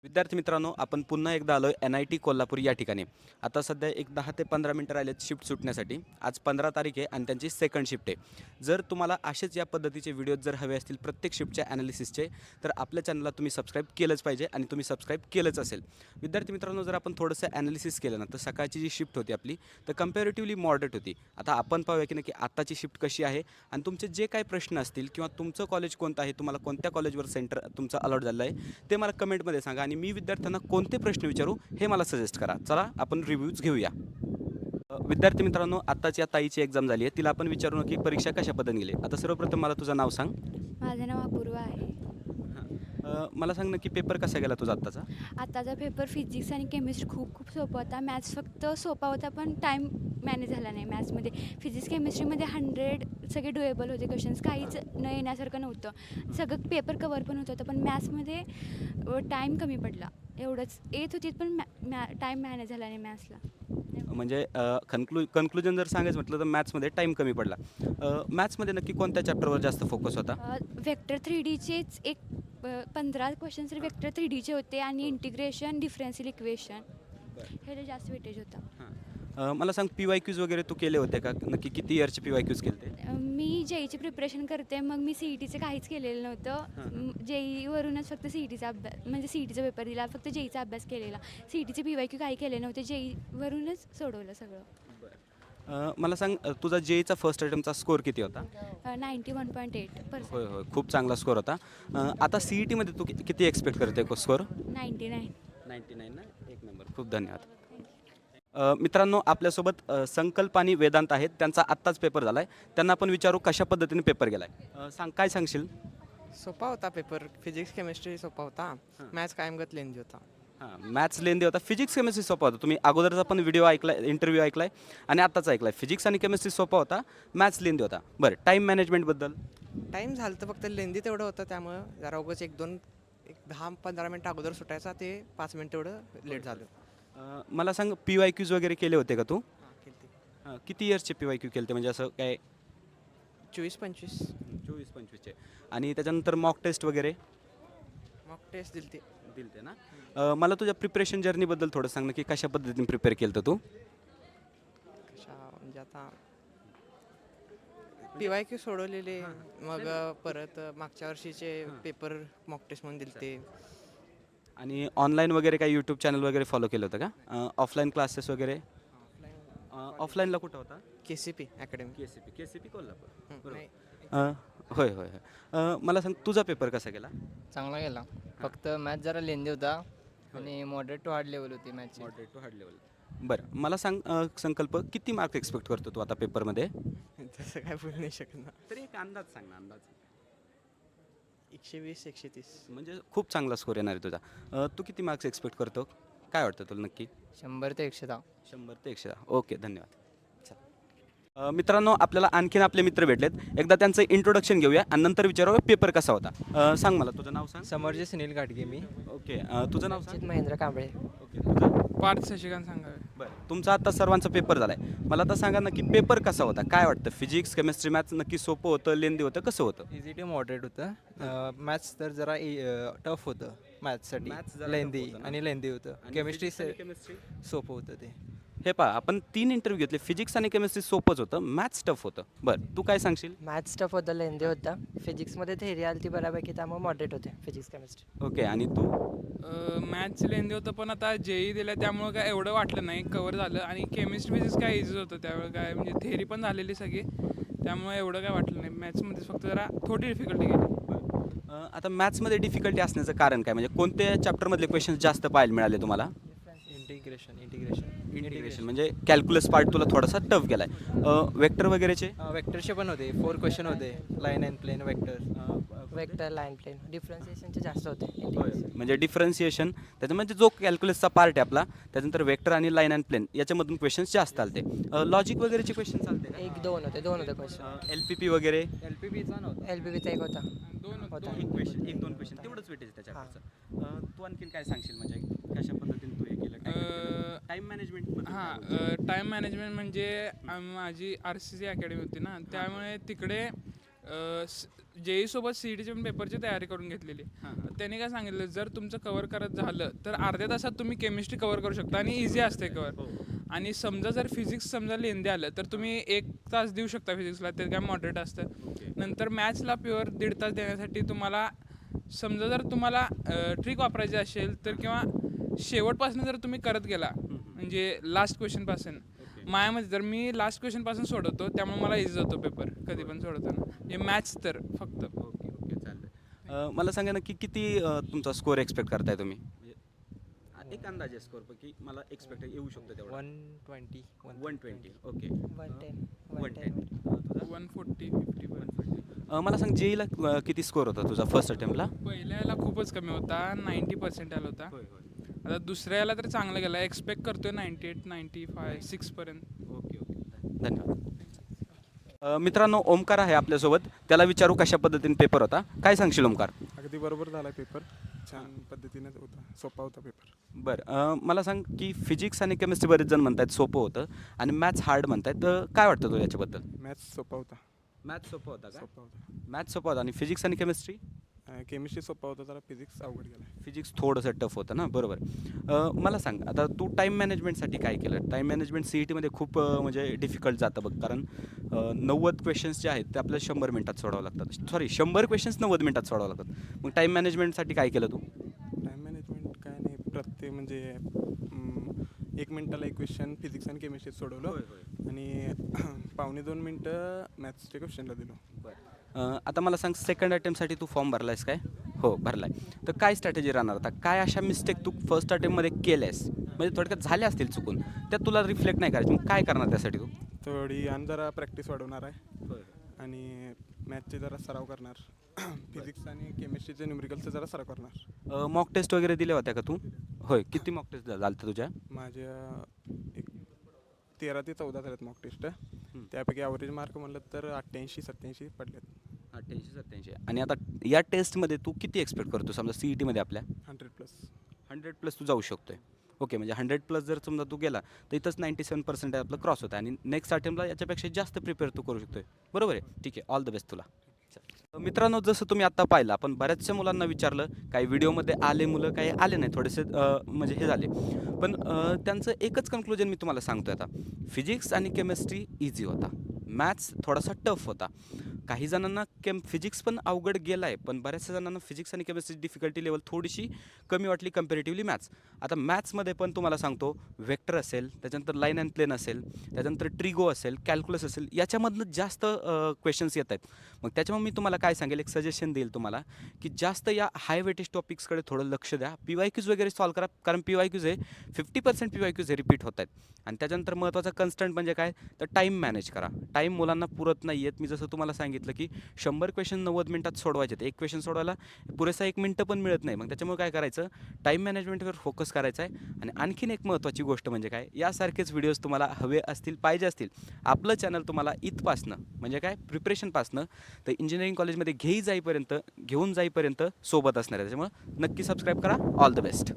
विद्यार्थी मित्रांनो, आपण पुन्हा एकदा आलोय NIT कोल्हापूर या ठिकाणी. आता सध्या एक 10 ते 15 मिनिटं राहिलेत शिफ्ट सुटण्यासाठी. आज 15 तारीख आहे आणि त्यांची सेकंड शिफ्ट आहे. जर तुम्हाला असेच या पद्धतीचे व्हिडिओज जर हवे असतील प्रत्येक शिफ्टच्या ॲनालिसिसचे, तर आपल्या चॅनलला तुम्ही सबस्क्राईब केलंच पाहिजे आणि तुम्ही सबस्क्राईब केलंच असेल. विद्यार्थी मित्रांनो, जर आपण थोडंसं ॲनालिसिस केलं ना, तर सकाळची जी शिफ्ट होती आपली, तर कंपॅरेटिव्हली मॉडरेट होती. आता आपण पाहूया की नक्की आत्ताची शिफ्ट कशी आहे आणि तुमचे जे काही प्रश्न असतील किंवा तुमचं कॉलेज कोणतं आहे, तुम्हाला कोणत्या कॉलेजवर सेंटर तुमचं अलॉट झालं आहे, ते मला कमेंटमध्ये सांगा आणि मी विद्यार्थ्यांना कोणते प्रश्न विचारू हे मला सजेस्ट करा. चला आपण रिव्ह्यूज घेऊया. विद्यार्थी मित्रांनो, आत्ताच या ताईची एक्झाम झाली आहे. तिला आपण विचारू की परीक्षा कशा पद्धतीने गेली. आता सर्वप्रथम मला तुझं नाव सांग. माझं नाव अपूर्वा आहे. मला सांग ना की पेपर कसा गेला तुझा आत्ताचा. आत्ताचा पेपर फिजिक्स आणि केमिस्ट्री खूप खूप सोपा होता. मॅथ्स फक्त सोपा होता पण टाईम मॅनेज झाला नाही मॅथ्समध्ये. फिजिक्स केमिस्ट्रीमध्ये 100 सगळे डुएबल होते क्वेश्चन्स, काहीच न येण्यासारखं नव्हतं. सगळं पेपर कवर पण होत होतं पण मॅथ्समध्ये टाईम कमी पडला. एवढंच येत होती पण टाईम मॅनेज झाला नाही मॅथ्सला. म्हणजे कन्क्लुजन जर सांगायचं म्हटलं तर मॅथ्समध्ये टाईम कमी पडला. मॅथ्समध्ये नक्की कोणत्या चॅप्टरवर जास्त फोकस होता. वेक्टर 3Dचेच एक 15 क्वेश्चन्स वेक्टर 3Dचे होते आणि इंटिग्रेशन डिफरन्शियल इक्वेशन ह्याला जास्त वेटेज होता. मला सांग PYQs वगैरे तू केले होते का. नक्की किती इयरचे PYQs केले ते. मी जेईची प्रिपरेशन करते, मग मी CETचं काहीच केलेलं नव्हतं. जेईवरूनच फक्त CETचा अभ्यास, म्हणजे CETचा पेपर दिला, फक्त जेईचा अभ्यास केलेला. CETचे PYQ काही केले नव्हते, जेईवरूनच सोडवलं सगळं. मला सांग तुझा JEEचा फर्स्ट अटेम्प्टचा स्कोर किती होता. 91.8%. होय होय, खूप चांगला स्कोर होता. आता CETमध्ये तू किती एक्सपेक्ट करते स्कोर. 99. 99 ना, एक नंबर. खूप धन्यवाद. मित्रांनो, आपल्यासोबत संकल्प आणि वेदांत आहेत. त्यांचा आत्ताच पेपर झाला आहे. त्यांना आपण विचारू कशा पद्धतीने पेपर गेला आहे. काय सांगशील. सोपा होता पेपर. फिजिक्स केमिस्ट्री सोपा होता. मॅथ्स कायमगत लेंदी होता. हां, मॅथ्स लेंदी होता. फिजिक्स केमिस्ट्री सोपा होता. तुम्ही अगोदरचा पण व्हिडिओ ऐकला, इंटरव्ह्यू ऐकलाय आणि आत्ताचा ऐकलाय. फिजिक्स आणि केमिस्ट्री सोपा होता, मॅथ्स लेंदी होता. बरं, टाईम मॅनेजमेंटबद्दल. टाईम झालं तर फक्त लेंदी तेवढं होतं, त्यामुळं जरा उगाच एक 10-15 मिनटं अगोदर सुटायचा, ते 5 मिनिट तेवढं लेट झालं. मला सांग PYQs वगैरे केले होते का तू. केलती. किती इयर्सचे PYQ केले ते, म्हणजे असं काय. 24-25 24-25चे. आणि त्याच्यानंतर मॉक टेस्ट वगैरे मॉक टेस्ट दिलती. दिलते ना. मला तुझ्या प्रिपरेशन जर्नीबद्दल थोडं सांग ना की कशा पद्धतीने प्रिपेअर केलं होतं तू. कशा म्हणजे आता PYQ सोडवलेले, मग परत मागच्या वर्षीचे पेपर मॉक टेस्ट म्हणून दिलते. आणि ऑनलाईन वगैरे काही यूट्यूब चॅनल वगैरे फॉलो केलं होतं का. ऑफलाईन क्लासेस वगैरे. ऑफलाईनला कुठं होता. KCP academy. KCP कोल्हापूर. बरोबर. नाही, होय होय होय. मला सांग तुझा पेपर कसा गेला. चांगला गेला. फक्त मॅथ जरा लेंदी होता आणि मॉडरेट टू हार्ड लेवल होती मॅथची. Moderate to hard level. बरं, मला सांग संकल्प किती मार्क एक्सपेक्ट करतो तू आता पेपरमध्ये. तसं काय बोलू नाही शकत ना. तरी एक अंदाज सांग ना, अंदाज. 120-130. म्हणजे खूप चांगला स्कोर येणार आहे तुझा. तू किती मार्क्स एक्सपेक्ट करतो, काय वाटतं तुला नक्की. 100 ते 110. 100 ते 110. ओके, धन्यवाद. मित्रांनो, आपल्याला आणखीन आपले मित्र भेटलेत. एकदा त्यांचं इंट्रोडक्शन घेऊया आणि नंतर विचारूया पेपर कसा होता. सांग मला तुझं नाव सांग. समर्जी सुनील गाडगे मी. ओके, तुझं नाव सांग. महेंद्र कांबळे. ओके, तुझं. पार्थ शशिकांत सांगावे. बरं, तुमचा आता सर्वांचा पेपर झाला आहे. मला आता सांगा ना की पेपर कसा होता, काय वाटतं. फिजिक्स केमिस्ट्री मॅथ्स नक्की सोपं होतं, लेंदी होतं, कसं होतं. इझी टू मॉडरेट होतं. मॅथ्स तर जरा टफ होतं मॅथ्ससाठी. Maths जरा tough लेंदी होतं ना? आणि लेंदी होतं. Chemistry chemistry. सोपं होतं ते. हे पहा, आपण 3 इंटरव्ह्यू घेतले. फिजिक्स आणि केमिस्ट्री सोपंच होतं, मॅथ्स टफ होतं. बरं, तू काय सांगशील. मॅथ्स टफ होतं, लेंदी होता. फिजिक्समध्ये थेरी आली ती बऱ्यापैकी, त्यामुळे मॉडरेट होते फिजिक्स केमिस्ट्री. ओके, आणि तू. मॅथ्स लेंदी होतं पण आता जेई दिलं त्यामुळं काय एवढं वाटलं नाही, कवर झालं. आणि केमिस्ट्री फिजिक्स काय इझीच होतं त्यावेळेस, काय म्हणजे थेरी पण झालेली सगळी, त्यामुळे एवढं काय वाटलं नाही. मॅथ्समध्ये फक्त जरा थोडी डिफिकल्टी गेली. आता मॅथ्समध्ये डिफिकल्टी असण्याचं कारण काय, म्हणजे कोणत्या चॅप्टरमधले क्वेश्चन्स जास्त पाहायला मिळाले तुम्हाला. इंटिग्रेशन म्हणजे कॅल्क्युलस पार्ट तुला थोडासा टफ गेला आहे. वेक्टर वगैरेचे. वेक्टरचे पण होते. 4 क्वेश्चन होते. Line and plane vector. Vector, line, plane, डिफरन्सिएशनचे जास्त होते. इंटिग्रेशन. म्हणजे डिफरन्सिएशन त्याच्यामध्ये जो कॅल्क्युलसचा पार्ट आहे आपला, त्याच्यानंतर वेक्टर आणि लाईन अँड प्लेन याच्यामधून क्वेश्चन्स जास्त आलते. लॉजिक वगैरेचे क्वेश्चन चालते. 1-2 होते क्वेश्चन. LPP वगैरे. LPBचा नव्हता. LBBचा एक होता. एक दोन क्वेश्चन तेवढंच वेटेज त्याच्याकडचं. तू आणखीन काय सांगशील, म्हणजे कशा पद्धतीने तू हे केलं. Time management. हां, टाईम मॅनेजमेंट म्हणजे माझी RCC अकॅडमी होती ना, त्यामुळे तिकडे जेई सोबत सीईटीचे पण पेपरची तयारी करून घेतलेली. त्याने काय सांगितलं, जर तुमचं कव्हर करत झालं तर अर्ध्या तासात तुम्ही केमिस्ट्री कव्हर करू शकता आणि इझी असते कव्हर. आणि समजा जर फिजिक्स समजा लेंदी आलं तर तुम्ही 1 तास देऊ शकता फिजिक्सला, ते काय मॉडरेट असतं. नंतर मॅथ्सला प्युअर 1.5 तास देण्यासाठी तुम्हाला समजा जर तुम्हाला ट्रिक वापरायची असेल तर किंवा शेवटपासून जर तुम्ही करत गेला म्हणजे लास्ट क्वेश्चनपासून माझ्यामध्ये जर मी लास्ट क्वेश्चनपासून सोडवतो त्यामुळे मला इझी होतो पेपर कधी पण सोडवताना. म्हणजे मॅथ्स तर फक्त. ओके चालेल. मला सांगा ना की किती तुमचा स्कोअर एक्सपेक्ट करताय तुम्ही? म्हणजे एक अंदाजे स्कोअर की मला एक्सपेक्ट येऊ शकतो तेवढा. 120 120. ओके. 110 110. 140 50. मला सांग जेईला किती स्कोअर होता तुझा फर्स्ट अटेम्प्टला? पहिल्या याला खूपच कमी होता, 90% आला होता. आता दुसऱ्या याला तर चांगला गेला, एक्सपेक्ट करतोय 98 95 6 पर्यंत. ओके धन्यवाद. मित्रांनो, ओमकार आहे आपल्यासोबत. त्याला विचारू कशा पद्धतीने पेपर होता. काय सांगशील ओमकार? अगदी बरोबर झाला पेपर, छान पद्धतीने होता, सोपा होता पेपर. बरं, मला सांग की फिजिक्स आणि केमिस्ट्री बरेच जण म्हणतात सोपं होतं आणि मॅथ्स हार्ड म्हणतात, तर काय वाटतं तुला याच्याबद्दल? मॅथ्स सोपा होता. मॅथ्स सोपं होता का? सोपा होता. मॅथ्स सोपं होता आणि फिजिक्स आणि केमिस्ट्री? केमिस्ट्री सोपा होता, जरा फिजिक्स अवघड गेला. फिजिक्स थोडंसं टफ होतं ना, बरोबर. मला सांग आता तू टाईम मॅनेजमेंटसाठी काय केलं? टाईम मॅनेजमेंट सी ई टीमध्ये खूप म्हणजे डिफिकल्ट जातं बघ, कारण 90 क्वेश्चन्स जे आहेत ते आपल्याला 100 मिनिटात सोडावं लागतात. सॉरी, 100 क्वेश्चन्स 90 मिनिटात सोडावं लागतात. मग टाईम मॅनेजमेंटसाठी काय केलं तू? टाईम मॅनेजमेंट काय नाही, प्रत्येक म्हणजे 1 मिनिटाला एक क्वेश्चन फिजिक्स आणि केमिस्ट्रीत सोडवलं आणि 1.5-2 मिनटं मॅथ्सच्या क्वेश्चनला दिलो. आता मला सांग, सेकंड अटेम्प्टसाठी तू फॉर्म भरला आहेस काय? हो भरला आहे. तर काय स्ट्रॅटेजी राहणार आता? काय अशा मिस्टेक तू फर्स्ट अटेम्प्टमध्ये केल्यास, म्हणजे थोडक्यात झाल्या असतील चुकून, त्या तुला रिफ्लेक्ट नाही करायची, मग काय करणार त्यासाठी तू? थोडी आणि जरा प्रॅक्टिस वाढवणार आहे आणि मॅथचे जरा सराव करणार. फिजिक्स आणि केमिस्ट्रीचे न्यूमरिकलचं जरा सराव करणार. मॉक टेस्ट वगैरे दिल्या होत्या का तू? होय. किती मॉक टेस्ट झाल्या तुझ्या? माझ्या एक 13 ते 14 झाल्यात मॉक टेस्ट. त्यापैकी ॲव्हरेज मार्क म्हणलं तर 88-87 पडलेत. 88-87. आणि आता या टेस्टमध्ये तू किती एक्सपेक्ट करतो? समजा सी ई टीमध्ये आपल्या 100+. 100+ तू जाऊ शकतोय. ओके, म्हणजे 100+ जर समजा तू गेला तर इथंच 97% आपलं क्रॉस होतं आणि नेक्स्ट अटेम्प्टला याच्यापेक्षा जास्त प्रिपेअर तू करू शकतोय. बरोबर आहे? ठीक आहे, ऑल द बेस्ट तुला. मित्रांनो, जसं तुम्ही आत्ता पाहिलं, आपण बऱ्याचशा मुलांना विचारलं, काही व्हिडिओमध्ये आले मुलं, काही आले नाही, थोडेसे म्हणजे हे झाले, पण त्यांचं एकच कन्क्लुजन मी तुम्हाला सांगतोय आता. फिजिक्स आणि केमिस्ट्री इझी होता, मॅथ्स थोडासा टफ होता. काही जणांना फिजिक्स पण अवघड गेला आहे, पण बऱ्याचशा जणांना फिजिक्स आणि केमिस्ट्रीची डिफिकल्टी लेवल थोडीशी कमी वाटली कम्पॅरेटिव्हली मॅथ्स. आता मॅथ्समध्ये पण तुम्हाला सांगतो, वेक्टर असेल, त्याच्यानंतर लाईन अँड प्लेन असेल, त्याच्यानंतर ट्रिगो असेल, कॅल्क्युलस असेल, याच्यामधनं जास्त क्वेश्चन्स येत आहेत. मग त्याच्यामुळे मी तुम्हाला काय सांगेल, एक सजेशन देईल तुम्हाला, की जास्त या हाय वेटेज टॉपिक्सकडे थोडं लक्ष द्या. PYQs वगैरे सॉल्व करा, कारण PYQs हे 50% PYQs हे रिपीट होत आहेत. आणि त्याच्यानंतर महत्त्वाचा कन्स्टंट म्हणजे काय, तर टाईम मॅनेज करा. टाईम मुलांना पुरत नाही आहेत. मी जसं तुम्हाला सांगितलं की 100 क्वेश्चन 90 मिनिटात सोडवायचे आहेत. एक क्वेश्चन सोडवायला पुरेसा 1 मिनटं पण मिळत नाही. मग त्याच्यामुळे काय करायचं, टाईम मॅनेजमेंटवर फोकस करायचा आहे. आणि आणखीन एक महत्त्वाची गोष्ट म्हणजे काय, यासारखेच व्हिडिओज तुम्हाला हवे असतील, पाहिजे असतील, आपलं चॅनल तुम्हाला इथपासनं म्हणजे काय प्रिपरेशनपासनं तर इंजिनिअरिंग कॉलेजमध्ये घेऊन जाईपर्यंत सोबत असणार आहे. त्याच्यामुळे नक्की सबस्क्राईब करा. All the best.